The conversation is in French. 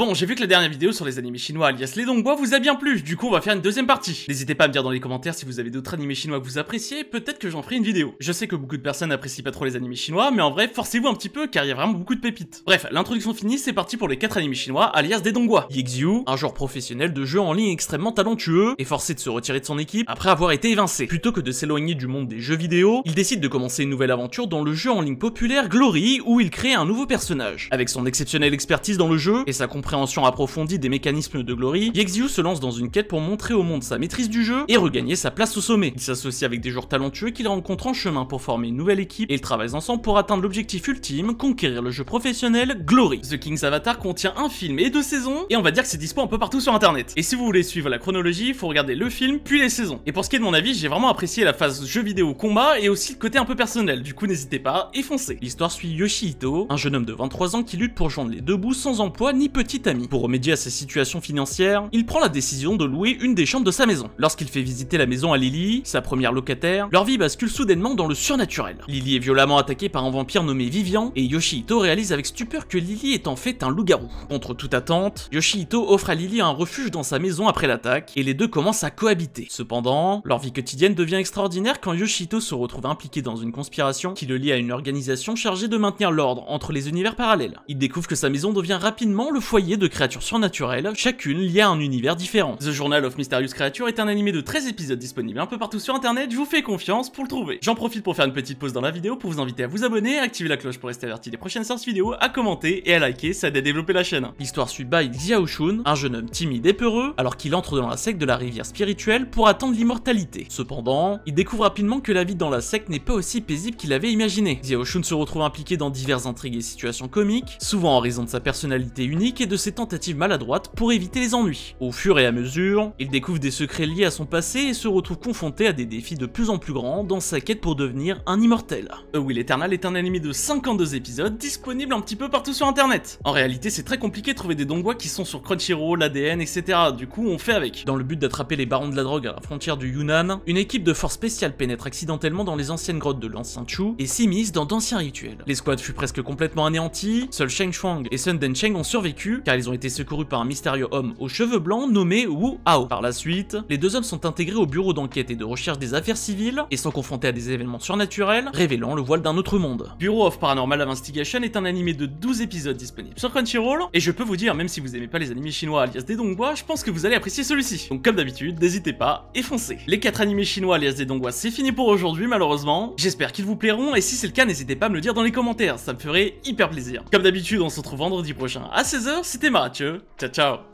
Bon, j'ai vu que la dernière vidéo sur les animés chinois alias les Donghua vous a bien plu, du coup on va faire une deuxième partie. N'hésitez pas à me dire dans les commentaires si vous avez d'autres animés chinois que vous appréciez, peut-être que j'en ferai une vidéo. Je sais que beaucoup de personnes apprécient pas trop les animés chinois, mais en vrai, forcez-vous un petit peu car il y a vraiment beaucoup de pépites. Bref, l'introduction finie, c'est parti pour les 4 animés chinois alias des Donghua. Yexu, un joueur professionnel de jeux en ligne extrêmement talentueux, est forcé de se retirer de son équipe après avoir été évincé. Plutôt que de s'éloigner du monde des jeux vidéo, il décide de commencer une nouvelle aventure dans le jeu en ligne populaire Glory, où il crée un nouveau personnage. Avec son exceptionnelle expertise dans le jeu et sa compréhension approfondie des mécanismes de Glory, Yexu se lance dans une quête pour montrer au monde sa maîtrise du jeu et regagner sa place au sommet. Il s'associe avec des joueurs talentueux qu'il rencontre en chemin pour former une nouvelle équipe et ils travaillent ensemble pour atteindre l'objectif ultime, conquérir le jeu professionnel Glory. The King's Avatar contient un film et 2 saisons et on va dire que c'est dispo un peu partout sur internet. Et si vous voulez suivre la chronologie, il faut regarder le film puis les saisons. Et pour ce qui est de mon avis, j'ai vraiment apprécié la phase jeu vidéo combat et aussi le côté un peu personnel, du coup n'hésitez pas et foncez. L'histoire suit Yoshihito, un jeune homme de 23 ans qui lutte pour joindre les deux bouts sans emploi ni petit ami. Pour remédier à sa situation financière, il prend la décision de louer une des chambres de sa maison. Lorsqu'il fait visiter la maison à Lily, sa première locataire, leur vie bascule soudainement dans le surnaturel. Lily est violemment attaquée par un vampire nommé Vivian, et Yoshihito réalise avec stupeur que Lily est en fait un loup-garou. Contre toute attente, Yoshihito offre à Lily un refuge dans sa maison après l'attaque, et les deux commencent à cohabiter. Cependant, leur vie quotidienne devient extraordinaire quand Yoshihito se retrouve impliqué dans une conspiration qui le lie à une organisation chargée de maintenir l'ordre entre les univers parallèles. Il découvre que sa maison devient rapidement le foyer de créatures surnaturelles, chacune liée à un univers différent. The Journal of Mysterious Creatures est un animé de 13 épisodes disponible un peu partout sur internet, je vous fais confiance pour le trouver. J'en profite pour faire une petite pause dans la vidéo pour vous inviter à vous abonner, à activer la cloche pour rester averti des prochaines sorties vidéo, à commenter et à liker, ça aide à développer la chaîne. L'histoire suit Bai Xiaoxun, un jeune homme timide et peureux, alors qu'il entre dans la secte de la rivière spirituelle pour atteindre l'immortalité. Cependant, il découvre rapidement que la vie dans la secte n'est pas aussi paisible qu'il avait imaginé. Xiaoxun se retrouve impliqué dans diverses intrigues et situations comiques, souvent en raison de sa personnalité unique et de ses tentatives maladroites pour éviter les ennuis. Au fur et à mesure, il découvre des secrets liés à son passé et se retrouve confronté à des défis de plus en plus grands dans sa quête pour devenir un immortel. Will Eternal est un animé de 52 épisodes disponible un petit peu partout sur internet. En réalité, c'est très compliqué de trouver des Donghua qui sont sur Crunchyroll, ADN, etc. Du coup, on fait avec. Dans le but d'attraper les barons de la drogue à la frontière du Yunnan, une équipe de forces spéciales pénètre accidentellement dans les anciennes grottes de l'ancien Chu et s'immisce dans d'anciens rituels. L'escouade fut presque complètement anéantie, seuls Sheng Shuang et Sun Dencheng ont survécu car ils ont été secourus par un mystérieux homme aux cheveux blancs nommé Wu Hao. Par la suite, les deux hommes sont intégrés au bureau d'enquête et de recherche des affaires civiles et sont confrontés à des événements surnaturels révélant le voile d'un autre monde. Bureau of Paranormal Investigation est un animé de 12 épisodes disponible sur Crunchyroll et je peux vous dire, même si vous aimez pas les animés chinois alias des Donghua, je pense que vous allez apprécier celui-ci. Donc comme d'habitude, n'hésitez pas et foncez. Les 4 animés chinois alias des Donghua, c'est fini pour aujourd'hui malheureusement. J'espère qu'ils vous plairont et si c'est le cas, n'hésitez pas à me le dire dans les commentaires, ça me ferait hyper plaisir. Comme d'habitude, on se retrouve vendredi prochain à 16h, c'était Mathieu. Ciao ciao.